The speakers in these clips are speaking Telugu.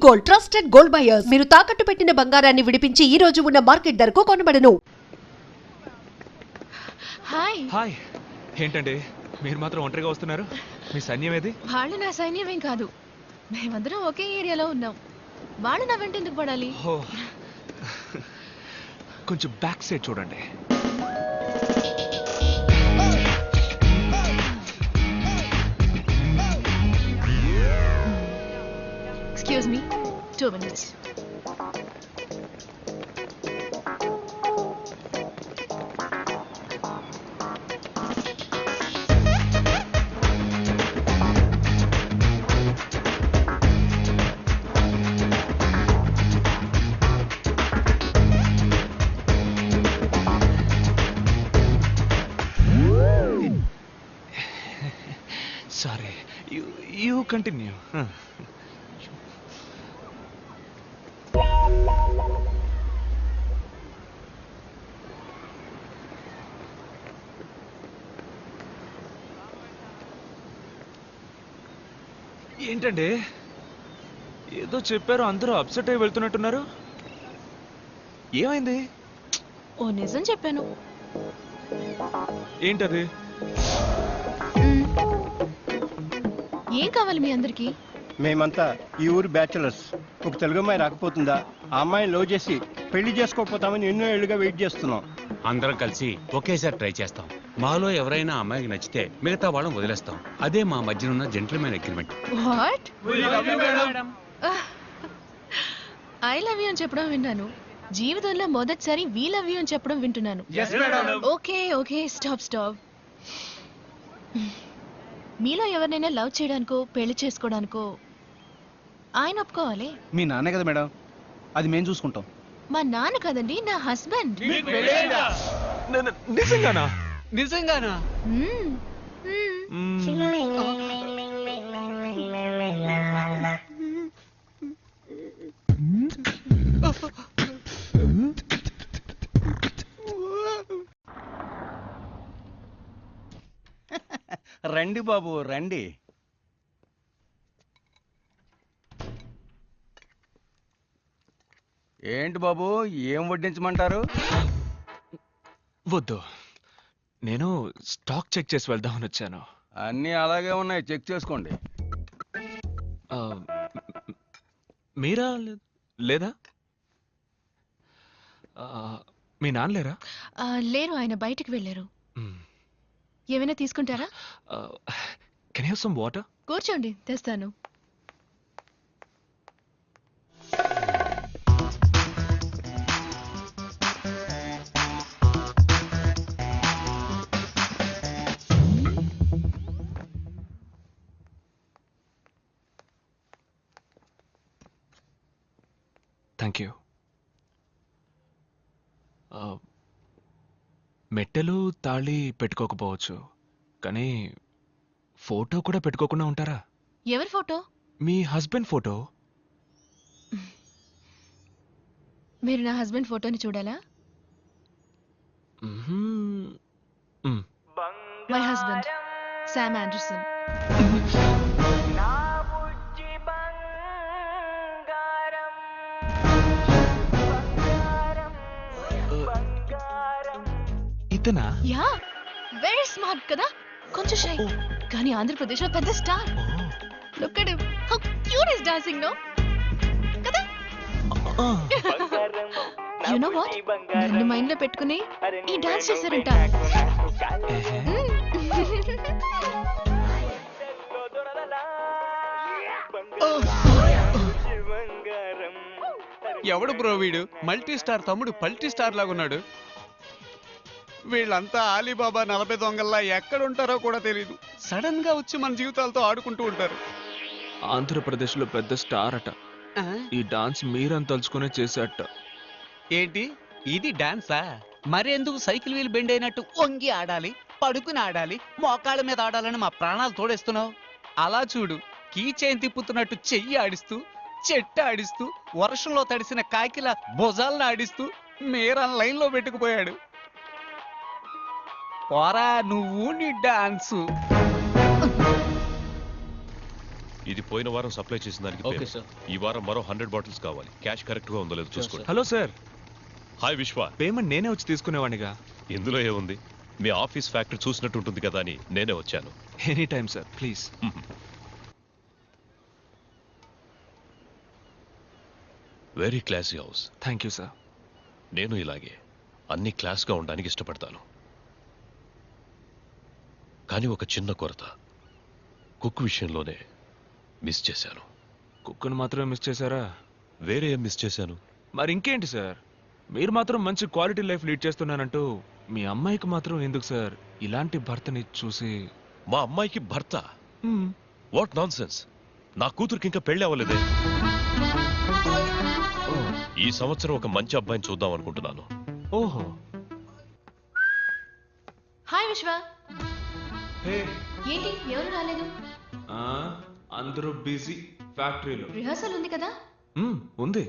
Gold, trusted gold buyers. మీరు తాకట్టు పెట్టిన బంగారాన్ని విడిపించి ఈ రోజు ఉన్న మార్కెట్ ధరకు కొనబడను. Hi hi. ఏంటండి మీరు మాత్రం ఒంటరిగా వస్తున్నారు? మీ సైన్యం ఏది? వాళ్ళు నా సైన్యమేం కాదు, మేమందరం ఒకే ఏరియాలో ఉన్నాం. వాళ్ళు నా వెంట ఎందుకు పడాలి? కొంచెం బ్యాక్ సైడ్ చూడండి. Excuse me, 2 minutes. Sorry, you continue. ఏంటండి ఏదో చెప్పారు, అందరూ అప్సెట్ అయి వెళ్తున్నట్టున్నారు. ఏమైంది? ఓ నిజం చెప్పాను. ఏంటది? ఏం కావాలి మీ అందరికి? మేమంతా ఈ ఊరు బ్యాచులర్స్. ఒక తెలుగు అమ్మాయి రాకపోతుందా? ఆ అమ్మాయిని లవ్ చేసి పెళ్లి చేసుకోకపోతామని ఎన్నో ఏళ్ళుగా వెయిట్ చేస్తున్నాం. అందరం కలిసి ఒకేసారి ట్రై చేస్తాం. మాలో ఎవరైనా అమ్మాయికి నచ్చితే మిగతా వాళ్ళని వదిలేస్తాం. అదే మా మధ్యన ఉన్న gentlemen agreement. What? I love you అని చెప్పడం విన్నాను, జీవితంలో మొదటిసారి వీ లవ్ యూ అని చెప్పడం వింటున్నాను. Okay okay, stop. మీలో ఎవరినైనా లవ్ చేయడానికో పెళ్లి చేసుకోవడానికో ఆయన ఒప్పుకోవాలి. మీ నాన్నే కదా మేడం, అది మేము చూసుకుంటాం. మా నాన్న కదండి, నా హస్బెండ్. నిజంగానా? నిజంగానా? రండి బాబు రండి. ఏంటి బాబు, ఏం వడ్డించమంటారు? వద్దు, నేను స్టాక్ చెక్ చేసి వెళ్దామని వచ్చాను. అన్నీ అలాగే ఉన్నాయి, చెక్ చేసుకోండి. మీరా లేదా? మీ నాన్న లేరా? లేరు, ఆయన బయటికి వెళ్ళారు. ఏమైనా తీసుకుంటారా? Can you have some water? కూర్చోండి, తెస్తాను. Thank you. మెట్టెలు తాళి పెట్టుకోకపోవచ్చు, కానీ ఫోటో కూడా పెట్టుకోకుండా ఉంటారా? ఎవరి ఫోటో? మీ హస్బెండ్ ఫోటో. మీరు నా హస్బెండ్ ఫోటోని చూడాలా? My husband Sam Anderson. ఇతనా? యా, వెరీ స్మార్ట్ కదా, కొంచెం షై, కానీ ఆంధ్రప్రదేశ్ లో పెద్ద star. Look at him, how cute is dancing no కదా. యు నో వాట్, నన్ను మైండ్ లో పెట్టుకుని ఈ డాన్స్ చేశారంట. ఎవడు బ్రో వీడు? మల్టీ స్టార్ తమ్ముడు పల్టీ స్టార్ లాగా ఉన్నాడు. వీళ్ళంతా ఆలీబాబా 40 దొంగల్లా ఎక్కడుంటారో కూడా తెలీదు. సడన్ గా వచ్చి మన జీవితాలతో ఆడుకుంటూ ఉంటారు. ఆంధ్రప్రదేశ్ లో పెద్ద స్టార్ అట. ఈ డాన్స్ మీరని తలుచుకునే చేసేట. ఏంటి ఇది డాన్సా? మరెందుకు సైకిల్ వీల్ బెండ్ అయినట్టు వంగి ఆడాలి, పడుకుని ఆడాలి, మోకాళ్ళ మీద ఆడాలని మా ప్రాణాలు తోడేస్తున్నావు? అలా చూడు, కీ చైన్ తిప్పుతున్నట్టు చెయ్యి ఆడిస్తూ, చెట్టు ఆడిస్తూ, వర్షంలో తడిసిన కాకిల భుజాలను ఆడిస్తూ మీరా లైన్ లో పెట్టుకుపోయాడు. పోరా నువ్వు నీ డాన్సు. ఇది పోయిన వారం సప్లై చేసిన దానికి ఓకే పేరు. సార్. ఈ వారం మరో 100 బాటిల్స్ కావాలి. క్యాష్ కరెక్ట్ గా ఉందో లేదో చూసుకోండి. హలో సార్, హాయ్ విశ్వ. పేమెంట్ నేనే వచ్చి తీసుకునేవాడిగా. ఇందులో ఏముంది, మీ ఆఫీస్ ఫ్యాక్టరీ చూసినట్టు ఉంటుంది కదా అని నేనే వచ్చాను. Any time sir, please. Very classy house. Thank you sir. నేను ఇలాగే అన్ని క్లాస్గా ఉండడానికి ఇష్టపడతాను. కానీ ఒక చిన్న కొరత, కుక్ విషయంలోనే మిస్ చేశాను. కుక్కను మాత్రమే మిస్ చేశారా? వేరే ఏం మిస్ చేశాను? మరి ఇంకేంటి సార్, మీరు మాత్రం మంచి క్వాలిటీ లైఫ్ లీడ్ చేస్తున్నానంటూ మీ అమ్మాయికి మాత్రం ఎందుకు సార్ ఇలాంటి భర్తని చూసి? మా అమ్మాయికి భర్త? What non sense. నా కూతురికి ఇంకా పెళ్లి అవ్వలేదే. ఈ సంవత్సరం ఒక మంచి అబ్బాయిని చూద్దాం అనుకుంటున్నాను. ఓహో. హాయ్ విశ్వ. ఏంటి ఎవరు రాలేదు? అందరూ బిజీ ఫ్యాక్టరీలో. రిహార్సల్ ఉంది కదా? ఉంది.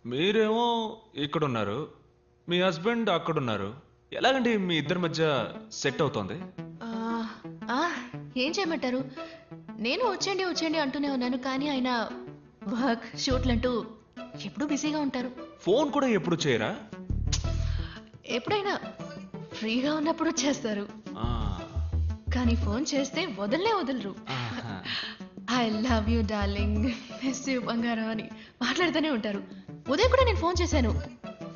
మీరేమో ఇక్కడున్నారు, మీ హస్బెండ్ అక్కడున్నారు. ఎలాగండి మీ ఇద్దరి మధ్య సెట్ అవుతోంది? ఏం చేయమంటారు, నేను వచ్చేయండి వచ్చేయండి అంటూనే ఉన్నాను, కానీ ఆయన వర్క్ షూట్లంటూ ఎప్పుడూ బిజీగా ఉంటారు. ఫోన్ కూడా ఎప్పుడు చేయరా? ఎప్పుడైనా ఫ్రీగా ఉన్నప్పుడు చేస్తారు, కానీ ఫోన్ చేస్తే వదలరు. I love you darling, miss you బంగారం అని మాట్లాడుతూనే ఉంటారు. ఉదయం కూడా నేను ఫోన్ చేశాను,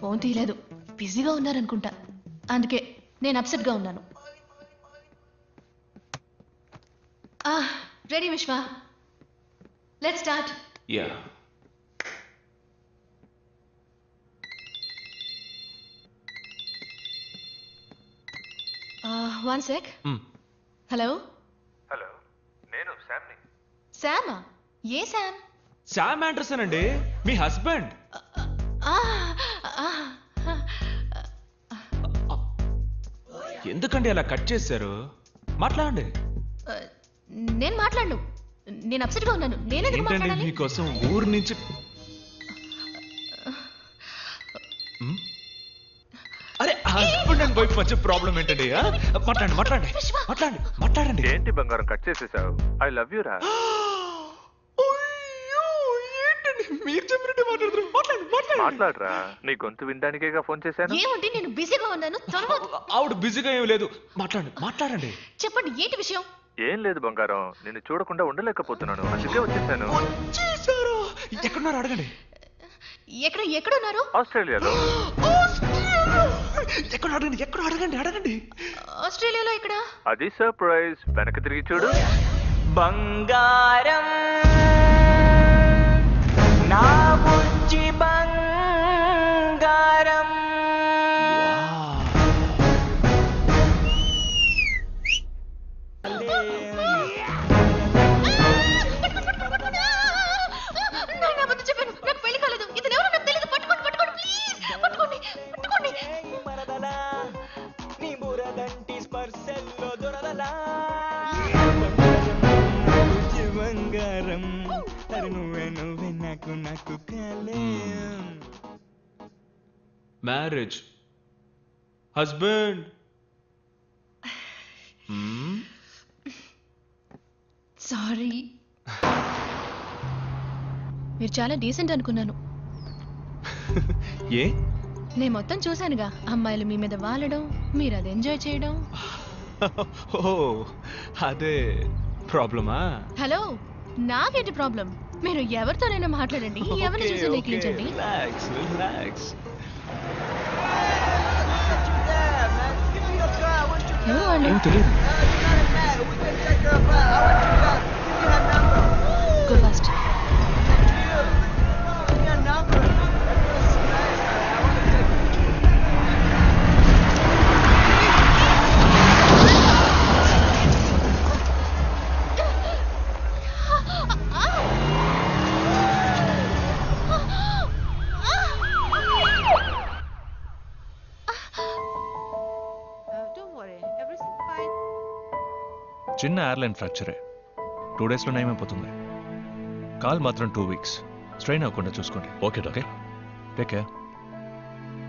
ఫోన్ తీయలేదు, బిజీగా ఉన్నారనుకుంటా. అందుకే నేను అప్సెట్ గా ఉన్నాను. రెడీ విశ్వ, let's start. Yeah. One sec. Hello. Hello, నేను శామ్ని. శామా? ఏ శామ్? శామ్ ఆండర్సన్ అండి, మీ హస్బెండ్. ఎందుకండి అలా కట్ చేశారు? మాట్లాడండి. నేను మాట్లాడను, నేను అప్సెట్ గా ఉన్నాను. నేనెందుకు ఏంటండి మాట్లాడాలి? మీకోసం ఊరు నుంచి అరే హస్బెండ్ అండ్ వైఫ్ మధ్య ప్రాబ్లం ఏంటండి? మాట్లాడండి మాట్లాడండి మాట్లాడండి మాట్లాడండి. ఏంటి బంగారం కట్ చేసేసావు? ఐ లవ్ యూ రా. మీరు చెప్పినట్టు మాట్లాడరా, నీ గొంతు వినడానికేగా ఫోన్ చేశాను. ఏమండి, నేను బిజీగా ఉన్నాను. ఆవిడ బిజీగా ఏం లేదు, మాట్లాడండి మాట్లాడండి. చెప్పండి, ఏంటి విషయం? ఏం లేదు బంగారం, నిన్ను చూడకుండా ఉండలేకపోతున్నాను, అందుకే వచ్చేసాను. ఎక్కడున్నారు అడగండి. ఎక్కడున్నారు? ఆస్ట్రేలియాలో. ఎక్కడ అడగండి, ఎక్కడ అడగండి అడగండి. ఆస్ట్రేలియాలో ఇక్కడ. అది సర్ప్రైజ్, వెనక్కి తిరిగి చూడు. బంగారం నా బుజ్జి బంగారం. చెప్పాను, నాకు పెళ్లి కాలేదు. ఇతను ఎవరో నాకు తెలియదు. పట్టుకోండి పట్టుకోండి ప్లీజ్, పట్టుకోండి పట్టుకోండి. నీ బురదంటి స్పర్శల్లో దొరదలా. బంగారం నువ్వే నువ్వే నాకు నాకు కలేం. Marriage, husband. సారీ, మీరు చాలా డీసెంట్ అనుకున్నాను. ఏ? నేను మొత్తం చూశానుగా, అమ్మాయిలు మీ మీద వాలడం, మీరు అది ఎంజాయ్ చేయడం. ఓ అదే ప్రాబ్లమా? హలో, నాకేంటి ప్రాబ్లం? మీరు ఎవరితోనైనా మాట్లాడండి, ఎవరిని చూసి నెగ్లించండి. Relax relax. ఎవరు వాళ్ళు? Go fast. చిన్న ఎయిర్లైన్ ఫ్రాక్చరే, 2 daysలో నయమైపోతుంది. కాల్ మాత్రం 2 weeks. స్ట్రెయిన్ అవ్వకుండా చూసుకోండి. Okay doctor. Take care.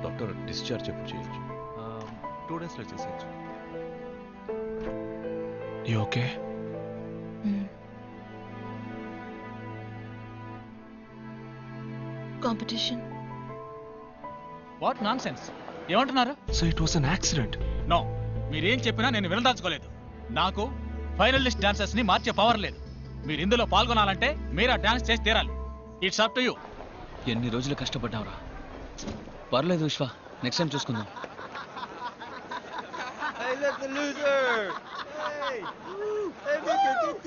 Doctor discharge ఎప్పుడు చేయొచ్చు? 2 daysలో చేసేయచ్చు. You okay? Competition. What nonsense? ఏమంటున్నారు? So it was an accident. No, మీరేం చెప్పినా నేను వినదాల్చుకోలేదు. నాకు ఫైనలిస్ట్ డాన్సర్స్ ని మార్చే పవర్ లేదు. మీరు ఇందులో పాల్గొనాలంటే మీరు ఆ డాన్స్ చేసి తీరాలి. It's up to you. ఎన్ని రోజులు కష్టపడ్డావురా. పర్లేదు విశ్వ, నెక్స్ట్ టైం చూసుకుందాం. Hey, look, the loser! Hey! Hey, look at it!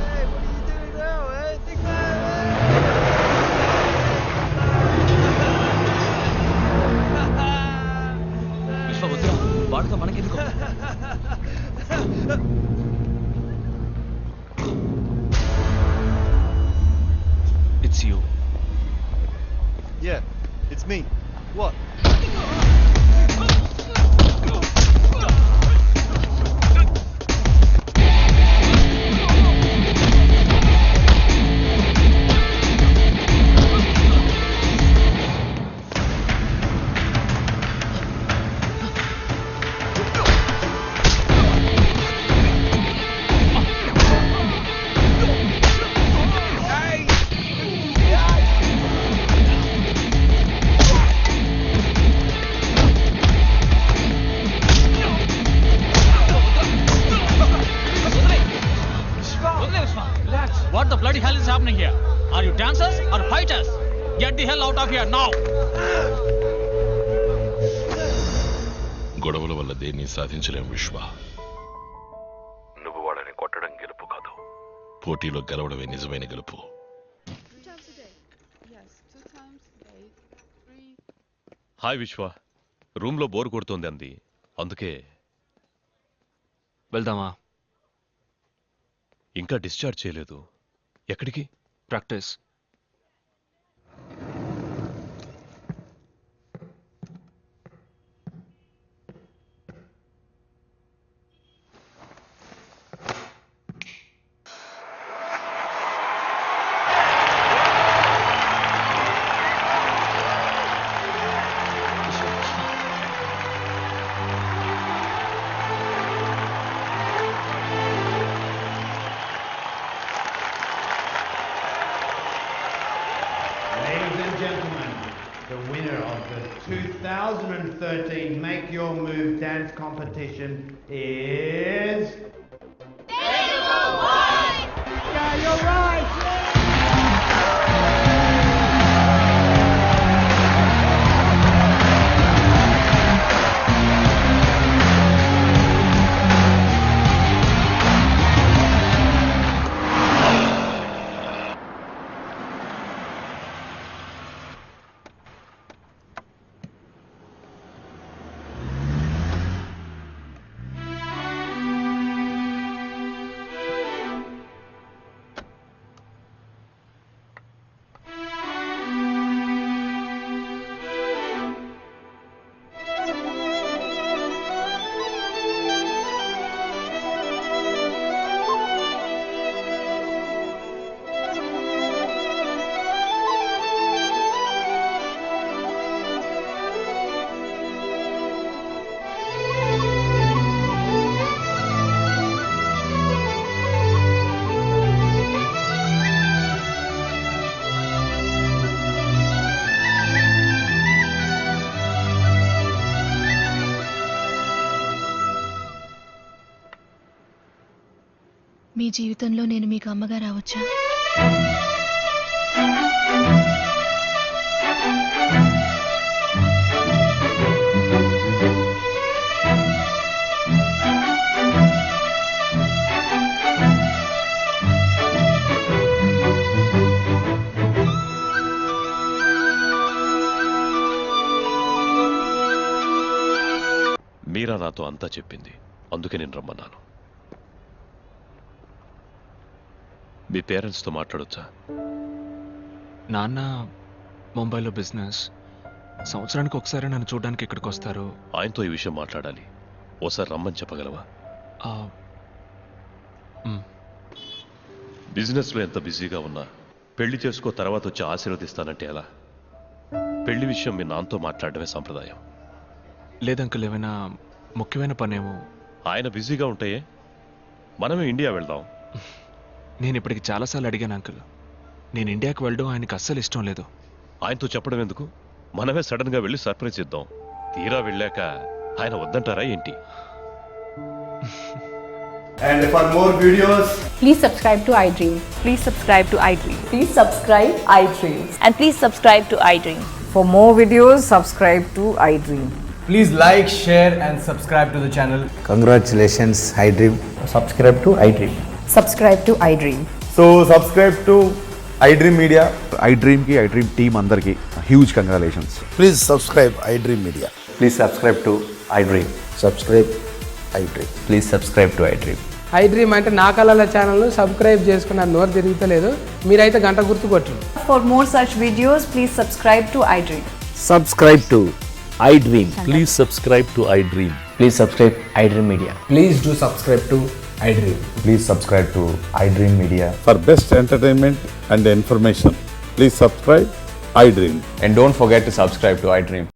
Hey, what are you doing now, eh? Think విశ్వ వద్దురా, వాడుతో మనకెందుకు? It's you. Yeah, it's me. What? What the bloody hell is happening here? Are you dancers or fighters? Get the hell out of here now! గొడవల వల్ల దేన్ని సాధించలేం విశ్వ. నువ్వు వాళ్ళని కొట్టడం గెలుపు కాదు, పోటీలో గెలవడమే నిజమైన గెలుపు. హాయ్ విశ్వ, రూమ్లో బోర్ కొడుతోంది అంది, అందుకే. వెళ్దామా? ఇంకా డిశ్చార్జ్ చేయలేదు. ఎక్కడికి? Practice. Ladies and gentlemen, the winner of the 2013 Make Your Move dance competition is... Yeah, you're right! మీ జీవితంలో నేను మీకు అమ్మగా రావచ్చా? మీరా నాతో అంతా చెప్పింది, అందుకే నేను రమ్మన్నాను. మీ పేరెంట్స్తో మాట్లాడొచ్చా? నాన్న ముంబైలో బిజినెస్, సంవత్సరానికి ఒకసారి నన్ను చూడడానికి ఇక్కడికి వస్తారు. ఆయనతో ఈ విషయం మాట్లాడాలి, ఓసారి రమ్మని చెప్పగలవా? బిజినెస్లో ఎంత బిజీగా ఉన్నా పెళ్లి చేసుకో తర్వాత వచ్చి ఆశీర్వదిస్తానంటే ఎలా? పెళ్లి విషయం మీ నాన్నతో మాట్లాడడమే సంప్రదాయం. లేదంకుల్, ఏమైనా ముఖ్యమైన పనేమో. ఆయన బిజీగా ఉంటాయే, మనమే ఇండియా వెళ్దాం. నేను ఇప్పటికి చాలాసార్లు అడిగాను అంకుల్. నేను ఇండియాకి వెళ్ళడం ఆయనకి అస్సలు ఇష్టం లేదు. ఆయనతో చెప్పడం ఎందుకు? మనమే సడన్ గా వెళ్ళి సర్ప్రైజ్ ఇద్దాం. తీరా వెళ్ళాక ఆయన వద్దంటారా ఏంటి? And for more videos, Please subscribe to iDream. Please subscribe to iDream. Please subscribe iDream. And please subscribe to iDream. For more videos, subscribe to iDream. please like, share, and subscribe to the channel. Congratulations, iDream. Subscribe to iDream. Subscribe to iDream. So subscribe to iDream Media. iDream ki iDream team andarki huge congratulations. Please subscribe iDream Media. Please subscribe to iDream. Subscribe iDream. Please subscribe to iDream. iDream అంటే నా కళల ఛానల్ను సబ్స్క్రైబ్ చేసుకున్న నోరు తిరుగుతలేదు. మీరైతే గంట గుర్తు కొట్టండి. For more such videos, please subscribe to iDream. Subscribe to iDream. Please subscribe to iDream. Please subscribe iDream Media. Please do subscribe to iDream. Please subscribe to iDream Media. For best entertainment and information, please subscribe iDream. And don't forget to subscribe to iDream.